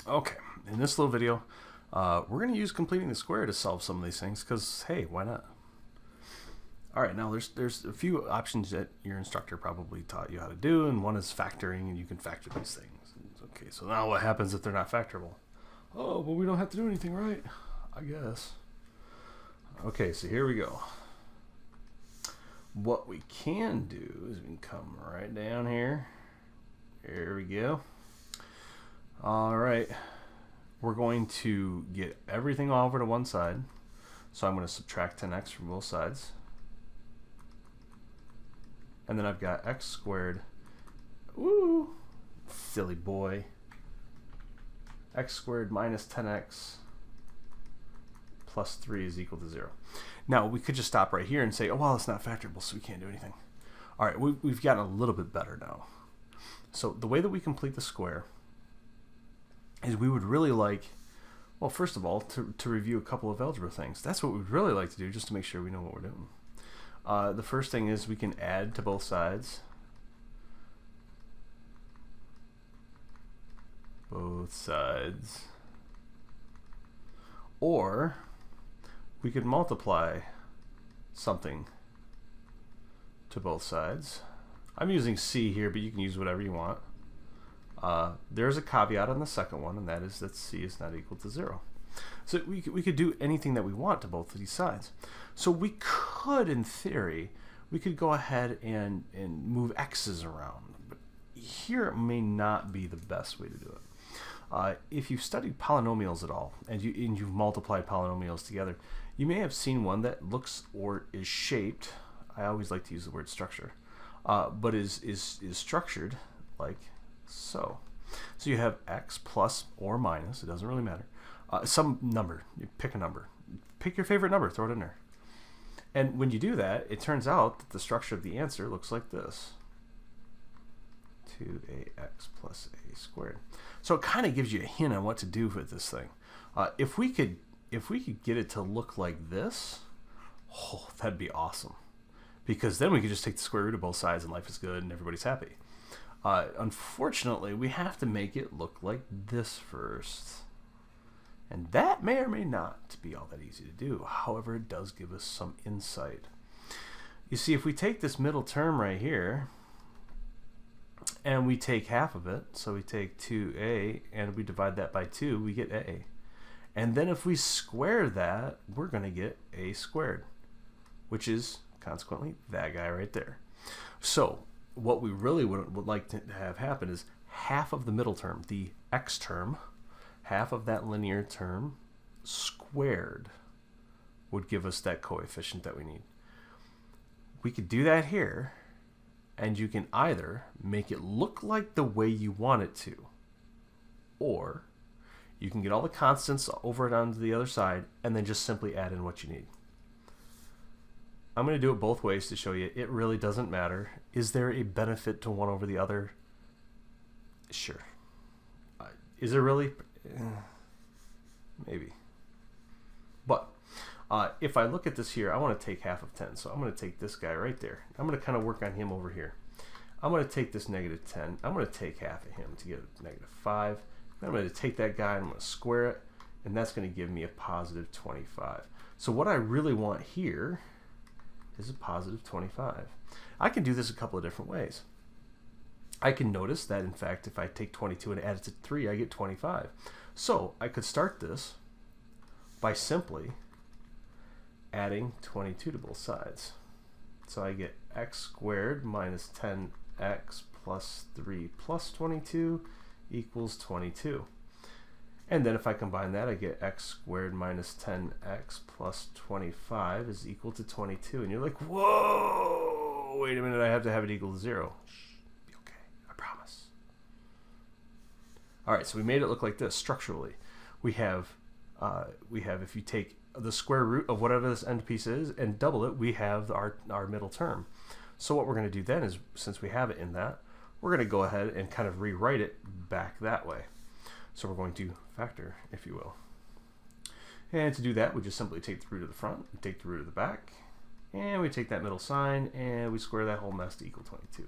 Okay, in this little video, we're going to use completing the square to solve some of these things because, hey, why not? All right, now there's a few options that your instructor probably taught you how to do, and one is factoring, and you can factor these things. Okay, so now what happens if they're not factorable? Oh, well, we don't have to do anything, right? I guess. Okay, so here we go. What we can do is we can come right down here. Here we go. All right, we're going to get everything over to one side. So I'm going to subtract 10x from both sides. And then I've got x squared. Woo! Silly boy. X squared minus 10x plus 3 is equal to 0. Now, we could just stop right here and say, oh, well, it's not factorable, so we can't do anything. All right, we've gotten a little bit better now. So the way that we complete the square is we would really like, well, first of all, to review a couple of algebra things. That's what we'd really like to do, just to make sure we know what we're doing. The first thing is we can add to both sides. Both sides. Or we could multiply something to both sides. I'm using C here, but you can use whatever you want. There's a caveat on the second one, and that is that C is not equal to 0. So we could do anything that we want to both of these sides. So we could, in theory, we could go ahead and move x's around. But here it may not be the best way to do it. If you've studied polynomials at all, and you've multiplied polynomials together, you may have seen one that looks or is shaped, I always like to use the word structure, but is structured like so. So you have x plus or minus, it doesn't really matter, some number. You pick a number. Pick your favorite number, throw it in there. And when you do that, it turns out that the structure of the answer looks like this. 2ax plus a squared. So it kind of gives you a hint on what to do with this thing. If we could get it to look like this, oh, that'd be awesome. Because then we could just take the square root of both sides and life is good and everybody's happy. Unfortunately, we have to make it look like this first. And that may or may not be all that easy to do. However, it does give us some insight. You see, if we take this middle term right here, and we take half of it, so we take 2a, and we divide that by 2, we get a. And then if we square that, we're going to get a squared, which is, consequently, that guy right there. So what we really would like to have happen is half of the middle term, the x term, half of that linear term squared would give us that coefficient that we need. We could do that here, and you can either make it look like the way you want it to, or you can get all the constants over it onto the other side and then just simply add in what you need. I'm going to do it both ways to show you it really doesn't matter. Is there a benefit to one over the other? Sure. Is there really? Maybe. But if I look at this here, I want to take half of 10. So I'm going to take this guy right there. I'm going to kind of work on him over here. I'm going to take this negative 10. I'm going to take half of him to get a negative 5. Then I'm going to take that guy and I'm going to square it. And that's going to give me a positive 25. So what I really want here is a positive 25. I can do this a couple of different ways. I can notice that, in fact, if I take 22 and add it to 3, I get 25. So I could start this by simply adding 22 to both sides. So I get x squared minus 10x plus 3 plus 22 equals 22. And then if I combine that, I get x squared minus 10x plus 25 is equal to 22. And you're like, whoa, wait a minute, I have to have it equal to 0. Be okay, I promise. All right, so we made it look like this structurally. We have if you take the square root of whatever this end piece is and double it, we have our middle term. So what we're going to do then is, since we have it in that, we're going to go ahead and kind of rewrite it back that way. So we're going to factor, if you will. And to do that, we just simply take the root of the front, take the root of the back, and we take that middle sign, and we square that whole mess to equal 22.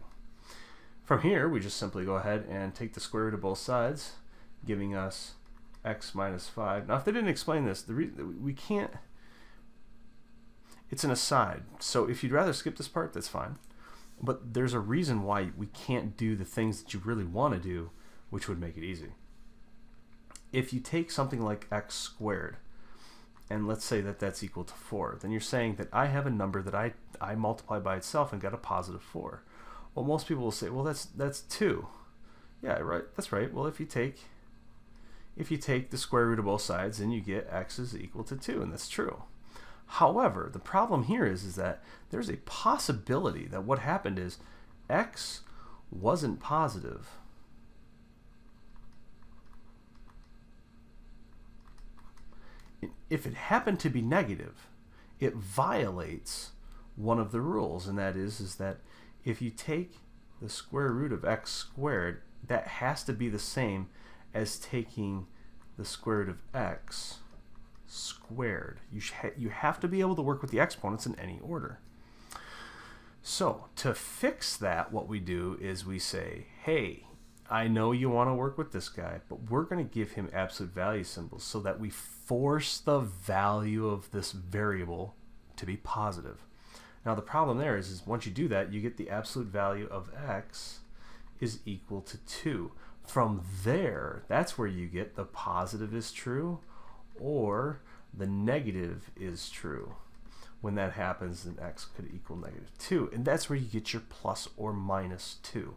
From here, we just simply go ahead and take the square root of both sides, giving us x minus 5. Now, if they didn't explain this, we can't, it's an aside. So if you'd rather skip this part, that's fine. But there's a reason why we can't do the things that you really want to do, which would make it easy. If you take something like x squared, and let's say that that's equal to 4, then you're saying that I have a number that I multiply by itself and got a positive 4. Well, most people will say, well, that's 2. Yeah, right. That's right. Well, if you take the square root of both sides, then you get x is equal to 2, and that's true. However, the problem here is that there's a possibility that what happened is x wasn't positive. If it happened to be negative, it violates one of the rules, and that is that if you take the square root of x squared, that has to be the same as taking the square root of x squared. You have to be able to work with the exponents in any order. So to fix that, what we do is we say, hey, I know you want to work with this guy, but we're going to give him absolute value symbols so that we force the value of this variable to be positive. Now the problem there is once you do that, you get the absolute value of x is equal to 2. From there, that's where you get the positive is true or the negative is true. When that happens, then x could equal negative 2. And that's where you get your plus or minus 2.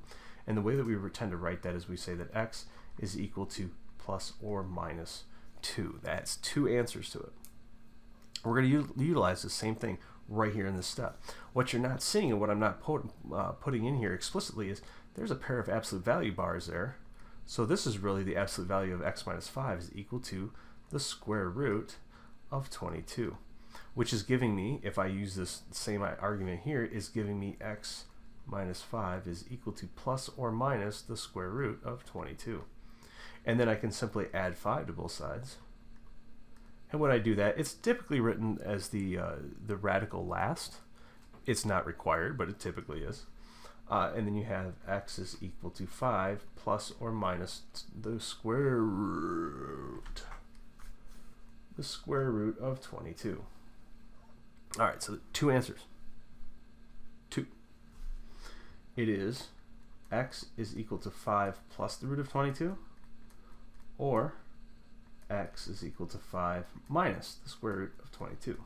And the way that we tend to write that is we say that x is equal to plus or minus 2. That's 2 answers to it. We're going to utilize the same thing right here in this step. What you're not seeing and what I'm not putting in here explicitly is there's a pair of absolute value bars there. So this is really the absolute value of x minus 5 is equal to the square root of 22, which is giving me, if I use this same argument here, is giving me x minus 5 is equal to plus or minus the square root of 22. And then I can simply add 5 to both sides. And when I do that, it's typically written as the radical last. It's not required, but it typically is. And then you have x is equal to 5 plus or minus the square root of 22. All right, so 2 answers. 2. It is x is equal to 5 plus the root of 22, or x is equal to 5 minus the square root of 22.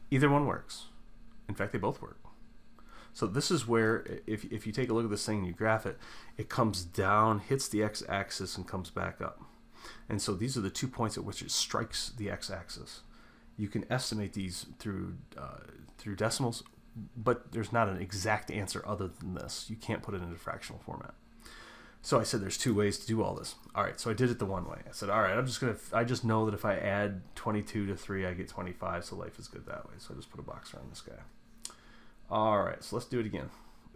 Either one works. In fact, they both work. So this is where, if you take a look at this thing and you graph it, it comes down, hits the x-axis, and comes back up. And so these are the 2 points at which it strikes the x-axis. You can estimate these through decimals, but there's not an exact answer other than this. You can't put it into fractional format. So I said there's 2 ways to do all this. All right, so I did it the one way. I said, all right, I just know that if I add 22 to 3, I get 25, so life is good that way. So I just put a box around this guy. All right, so let's do it again.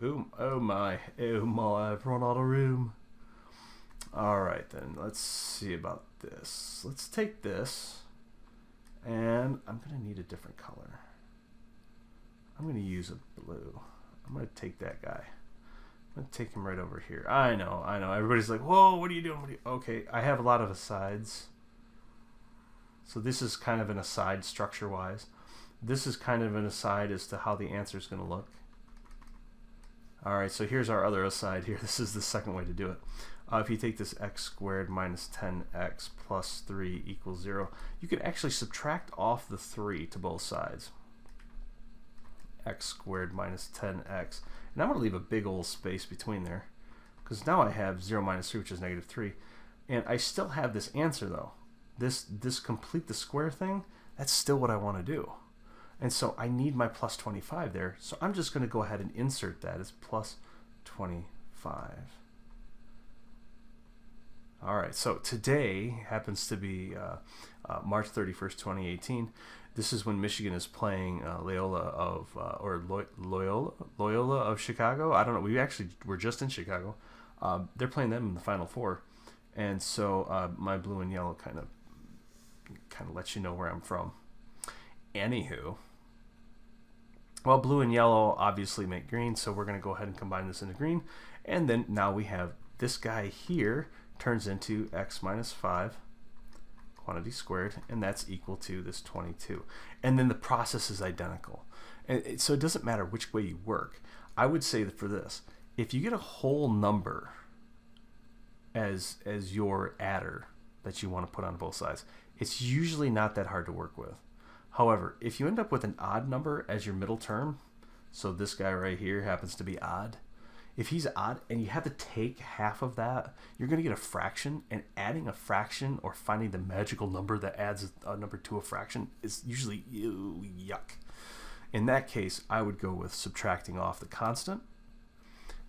Oh my, I've run out of room. All right, then let's see about this. Let's take this, and I'm gonna need a different color. I'm gonna use a blue. I'm gonna take that guy. I'm gonna take him right over here. I know. Everybody's like, whoa, what are you doing? Okay, I have a lot of asides. So this is kind of an aside structure-wise. This is kind of an aside as to how the answer is going to look. All right, so here's our other aside here. This is the second way to do it. If you take this x squared minus 10x plus 3 equals 0, you can actually subtract off the 3 to both sides. X squared minus 10x. And I'm going to leave a big old space between there, because now I have 0 minus 3, which is negative 3. And I still have this answer, though. This complete the square thing, that's still what I want to do. And so I need my plus 25 there. So I'm just going to go ahead and insert that as plus 25. All right, so today happens to be March 31st, 2018. This is when Michigan is playing Loyola of Chicago. I don't know. We're just in Chicago. They're playing them in the Final Four. And so my blue and yellow kind of lets you know where I'm from. Anywho, well, blue and yellow obviously make green, so we're going to go ahead and combine this into green. And then now we have this guy here turns into x minus 5 quantity squared, and that's equal to this 22. And then the process is identical. And so it doesn't matter which way you work. I would say that for this, if you get a whole number as your adder that you want to put on both sides, it's usually not that hard to work with. However, if you end up with an odd number as your middle term, so this guy right here happens to be odd, if he's odd and you have to take half of that, you're going to get a fraction, and adding a fraction or finding the magical number that adds a number to a fraction is usually yuck. In that case, I would go with subtracting off the constant.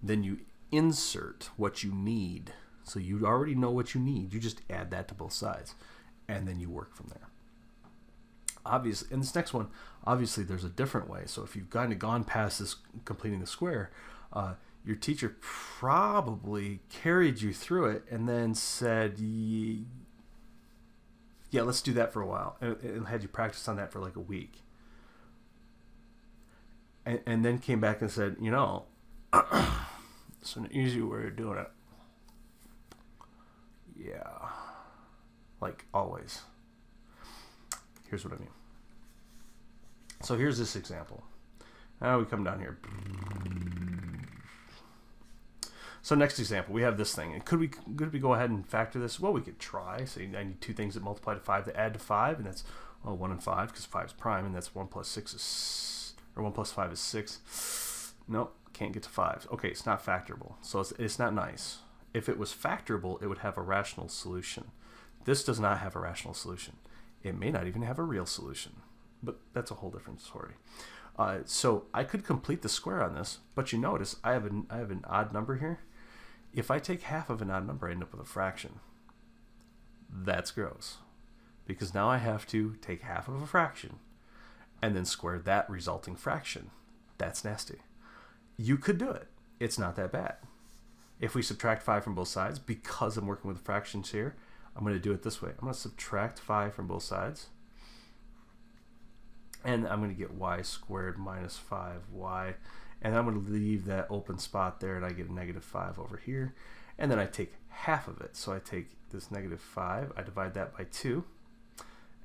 Then you insert what you need. So you already know what you need. You just add that to both sides, and then you work from there. Obviously, in this next one, obviously there's a different way. So if you've kind of gone past this completing the square, your teacher probably carried you through it and then said, yeah, let's do that for a while, and had you practice on that for like a week. And then came back and said, you know, it's an easy way of doing it. Yeah. Like always. Here's what I mean. So here's this example. Now we come down here. So next example, we have this thing. And could we go ahead and factor this? Well, we could try. So I need two things that multiply to 5 that add to 5, and that's 1 and 5 because 5 is prime, and that's 1 plus 6 is, or 1 plus 5 is 6. Nope, can't get to 5. Okay, it's not factorable, so it's not nice. If it was factorable, it would have a rational solution. This does not have a rational solution. It may not even have a real solution, but that's a whole different story. So I could complete the square on this, but you notice I have an odd number here. If I take half of an odd number, I end up with a fraction. That's gross, because now I have to take half of a fraction and then square that resulting fraction. That's nasty. You could do it. It's not that bad. If we subtract 5 from both sides, because I'm working with fractions here, I'm going to do it this way. I'm going to subtract 5 from both sides, and I'm going to get y squared minus 5y, and I'm going to leave that open spot there, and I get a negative 5 over here, and then I take half of it. So I take this negative 5, I divide that by 2,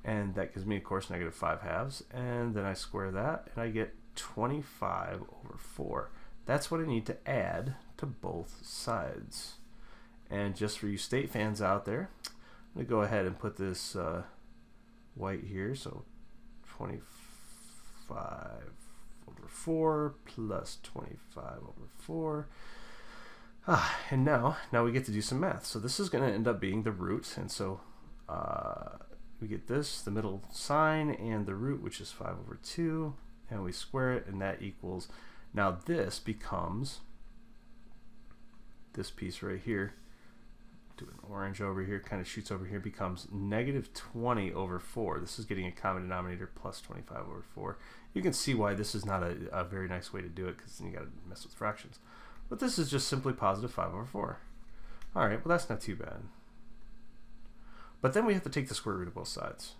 and that gives me, of course, negative 5 halves, and then I square that, and I get 25 over 4. That's what I need to add to both sides. And just for you state fans out there, I'm going to go ahead and put this white here, so 25 over 4 plus 25 over 4. And now we get to do some math. So this is going to end up being the root, and so we get this, the middle sign, and the root, which is 5 over 2, and we square it, and that equals, now this becomes, this piece right here, do an orange over here, kind of shoots over here, becomes negative 20 over 4. This is getting a common denominator plus 25 over 4. You can see why this is not a very nice way to do it, because then you got to mess with fractions. But this is just simply positive 5 over 4. All right, well, that's not too bad. But then we have to take the square root of both sides.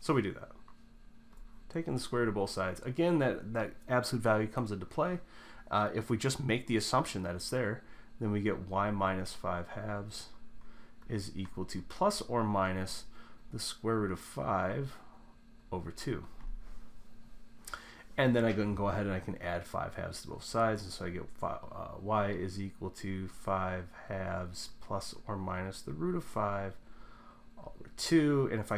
So we do that. Taking the square root of both sides. Again, that absolute value comes into play. If we just make the assumption that it's there, then we get y minus 5 halves is equal to plus or minus the square root of 5 over 2. And then I can go ahead and I can add 5 halves to both sides, and so I get y is equal to 5 halves plus or minus the root of 5 over 2. And if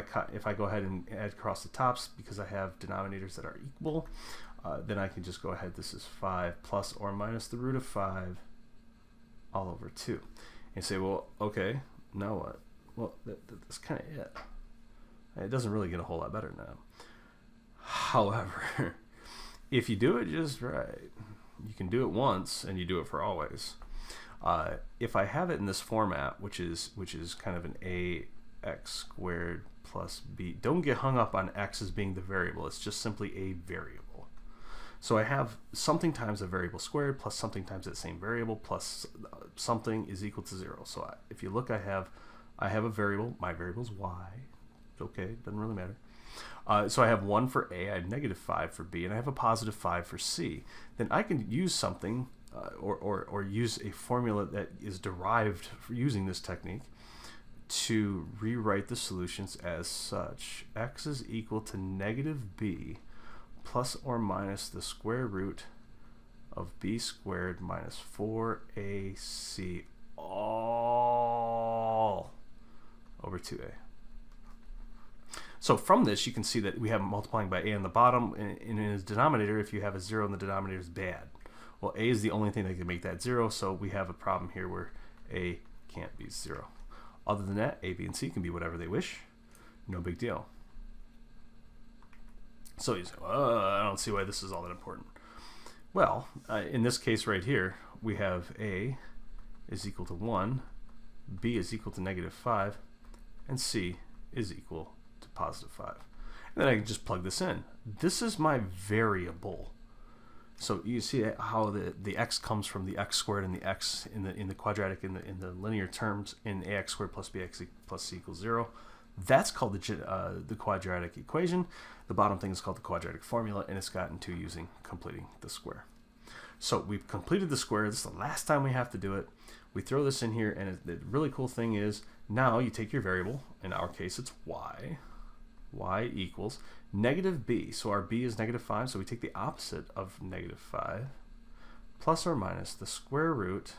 I go ahead and add across the tops, because I have denominators that are equal, then I can just go ahead, this is 5 plus or minus the root of 5 all over 2. And say, well, okay, now what? Well, that's kind of it. It doesn't really get a whole lot better now. However, if you do it just right, you can do it once and you do it for always. If I have it in this format, which is kind of an ax squared plus b, don't get hung up on x as being the variable. It's just simply a variable. So I have something times a variable squared plus something times that same variable plus something is equal to 0. So if you look, I have a variable. My variable is y. Okay, doesn't really matter. So I have 1 for a, I have negative 5 for b, and I have a positive 5 for c. Then I can use something or use a formula that is derived for using this technique to rewrite the solutions as such. X is equal to negative b plus or minus the square root of b squared minus 4ac all over 2a. So from this, you can see that we have multiplying by a on the bottom, and in its denominator, if you have a 0 in the denominator, is bad. Well, a is the only thing that can make that 0, so we have a problem here where a can't be 0. Other than that, a, b, and c can be whatever they wish. No big deal. So you say, well, I don't see why this is all that important. Well, in this case right here, we have a is equal to 1, b is equal to negative 5, and c is equal to positive 5. And then I can just plug this in. This is my variable. So you see how the x comes from the x squared and the x in the quadratic in the linear terms in ax squared plus bx plus c equals 0. That's called the quadratic equation. The bottom thing is called the quadratic formula, and it's gotten to using completing the square. So we've completed the square. This is the last time we have to do it. We throw this in here, and the really cool thing is now you take your variable. In our case, it's y. Y equals negative b. So our b is negative 5, so we take the opposite of negative 5 plus or minus the square root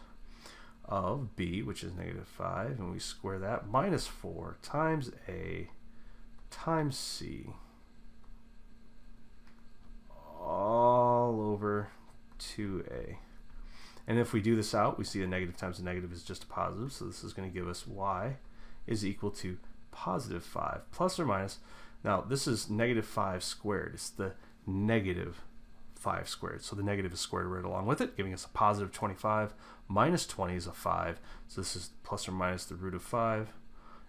of b, which is negative 5, and we square that, minus 4 times a times c all over 2a. And if we do this out, we see a negative times a negative is just a positive, so this is going to give us y is equal to positive 5 plus or minus. Now this is negative 5 squared. It's the negative 5 squared. So the negative is squared right along with it, giving us a positive 25. Minus 20 is a 5. So this is plus or minus the root of 5.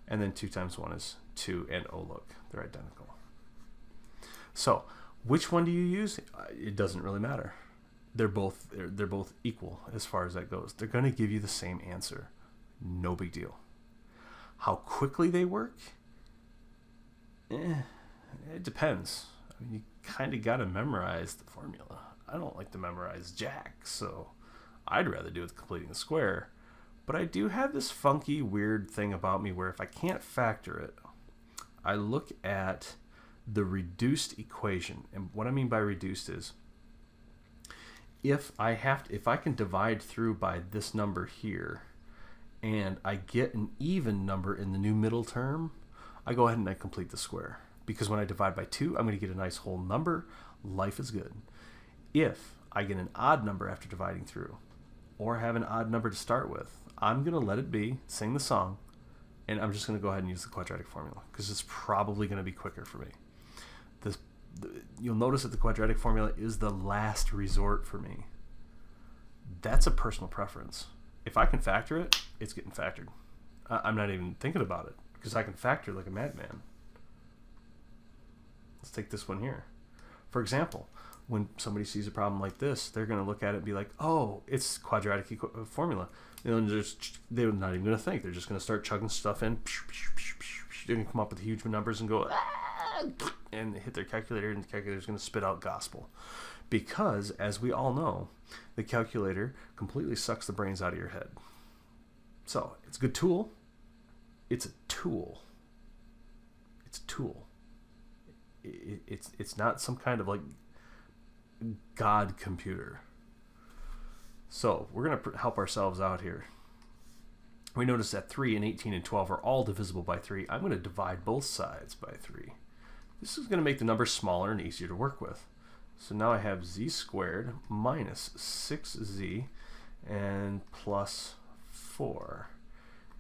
And then 2 times 1 is 2. And oh look, they're identical. So which one do you use? It doesn't really matter. They're both equal as far as that goes. They're going to give you the same answer. No big deal. How quickly they work? It depends. I mean, you kind of got to memorize the formula. I don't like to memorize jack, so I'd rather do it completing the square. But I do have this funky, weird thing about me where if I can't factor it, I look at the reduced equation. And what I mean by reduced is if I can divide through by this number here and I get an even number in the new middle term, I go ahead and I complete the square. Because when I divide by 2, I'm going to get a nice whole number. Life is good. If I get an odd number after dividing through, or have an odd number to start with, I'm going to let it be, sing the song, and I'm just going to go ahead and use the quadratic formula, because it's probably going to be quicker for me. You'll notice that the quadratic formula is the last resort for me. That's a personal preference. If I can factor it, it's getting factored. I'm not even thinking about it, because I can factor like a madman. Let's take this one here. For example, when somebody sees a problem like this, they're going to look at it and be like, oh, it's quadratic formula. They're not even going to think. They're just going to start chugging stuff in. They're going to come up with huge numbers and go, and hit their calculator, and the calculator is going to spit out gospel. Because, as we all know, the calculator completely sucks the brains out of your head. So, it's a good tool. It's a tool. It's a tool. It's not some kind of like God computer. So we're going to help ourselves out here. We notice that 3 and 18 and 12 are all divisible by 3. I'm going to divide both sides by 3. This is going to make the numbers smaller and easier to work with. So now I have z squared minus 6z and plus 4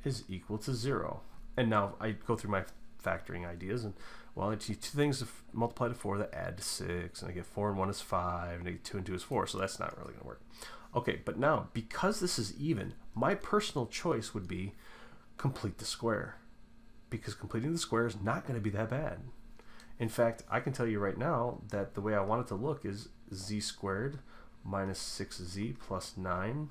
is equal to 0. And now I go through my factoring ideas, and well, I teach 2 things to multiply to 4 that add to 6, and I get 4 and 1 is 5, and I get 2 and 2 is 4, so that's not really going to work. Okay, but now, because this is even, my personal choice would be complete the square, because completing the square is not going to be that bad. In fact, I can tell you right now that the way I want it to look is z squared minus 6z plus 9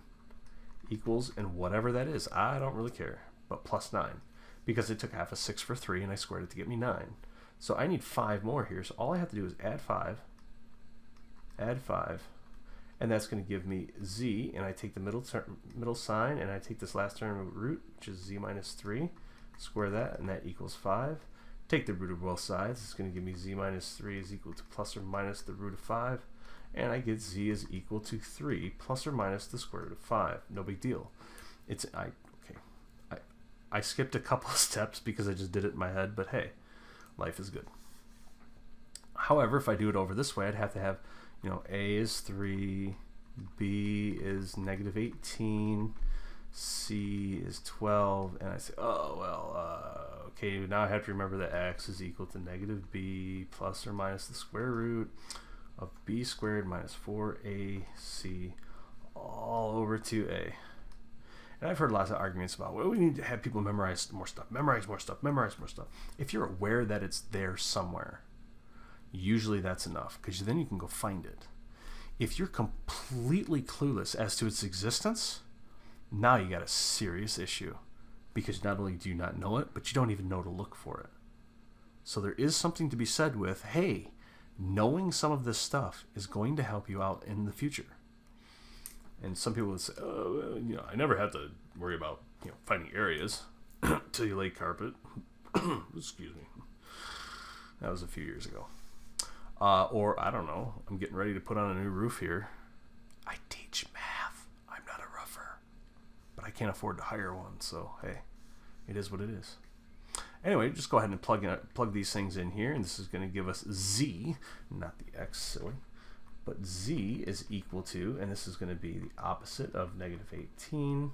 equals, and whatever that is, I don't really care, but plus 9. Because it took half a 6 for 3, and I squared it to get me 9. So I need 5 more here. So all I have to do is add 5, and that's going to give me z, and I take the middle sign, and I take this last term root, which is z minus 3, Square that, and that equals 5. Take the root of both sides. It's going to give me z minus 3 is equal to plus or minus the root of 5. And I get z is equal to 3 plus or minus the square root of 5. No big deal. I skipped a couple of steps because I just did it in my head, but hey, life is good. However, if I do it over this way, I'd have to have, a is 3, b is negative 18, c is 12, and I say, oh, well, okay, now I have to remember that x is equal to negative b plus or minus the square root of b squared minus 4ac all over 2a. And I've heard lots of arguments about, well, we need to have people memorize more stuff, memorize more stuff, memorize more stuff. If you're aware that it's there somewhere, usually that's enough, because then you can go find it. If you're completely clueless as to its existence, now you got a serious issue, because not only do you not know it, but you don't even know to look for it. So there is something to be said with, hey, knowing some of this stuff is going to help you out in the future. And some people would say, oh, well, I never had to worry about finding areas till you lay carpet. Excuse me. That was a few years ago. Or, I don't know, I'm getting ready to put on a new roof here. I teach math. I'm not a rougher. But I can't afford to hire one, so hey, it is what it is. Anyway, just go ahead and plug these things in here, and this is going to give us z, not the x, silly. But z is equal to, and this is going to be the opposite of negative 18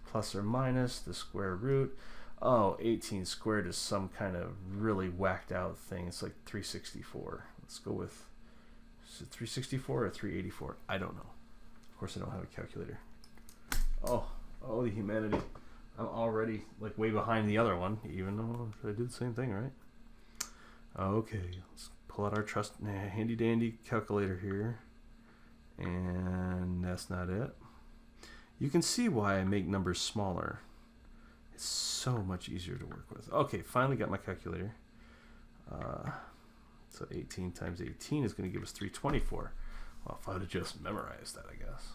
plus or minus the square root. Oh, 18 squared is some kind of really whacked out thing. It's like 364. Let's go with, is it 364 or 384? I don't know. Of course, I don't have a calculator. Oh, the humanity. I'm already like way behind the other one, even though I did the same thing, right? Okay, let's pull out our handy dandy calculator here, and that's not it. You can see why I make numbers smaller. It's so much easier to work with. Okay, finally got my calculator. So 18 times 18 is going to give us 324. Well, if I would have just memorized that, I guess.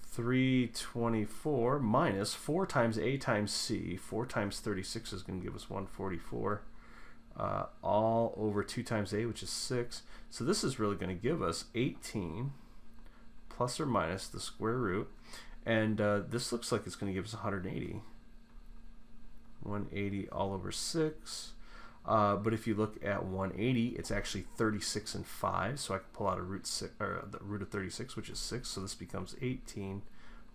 324 minus 4 times a times c. 4 times 36 is going to give us 144. All over 2 times a, which is 6. So this is really going to give us 18 plus or minus the square root. And this looks like it's going to give us 180. 180 all over 6. But if you look at 180, it's actually 36 and 5. So I can pull out a root 6, or the root of 36, which is 6. So this becomes 18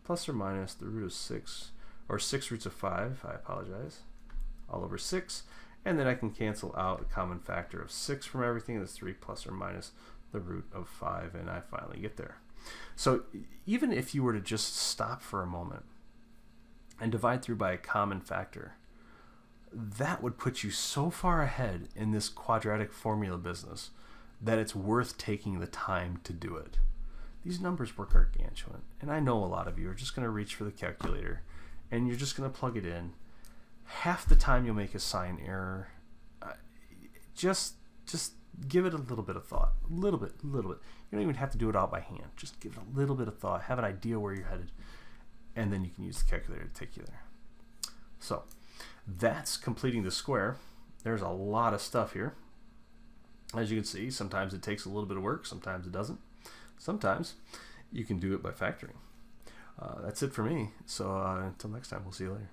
plus or minus the root of 6, or 6 roots of 5. I apologize. All over 6. And then I can cancel out a common factor of 6 from everything. That's 3 plus or minus the root of 5. And I finally get there. So even if you were to just stop for a moment and divide through by a common factor, that would put you so far ahead in this quadratic formula business that it's worth taking the time to do it. These numbers work gargantuan, and I know a lot of you are just going to reach for the calculator and you're just going to plug it in. Half the time you'll make a sign error. Just give it a little bit of thought. A little bit. You don't even have to do it out by hand. Just give it a little bit of thought. Have an idea where you're headed, and then you can use the calculator to take you there. So that's completing the square. There's a lot of stuff here. As you can see, sometimes it takes a little bit of work, sometimes it doesn't. Sometimes you can do it by factoring. That's it for me. So until next time, we'll see you later.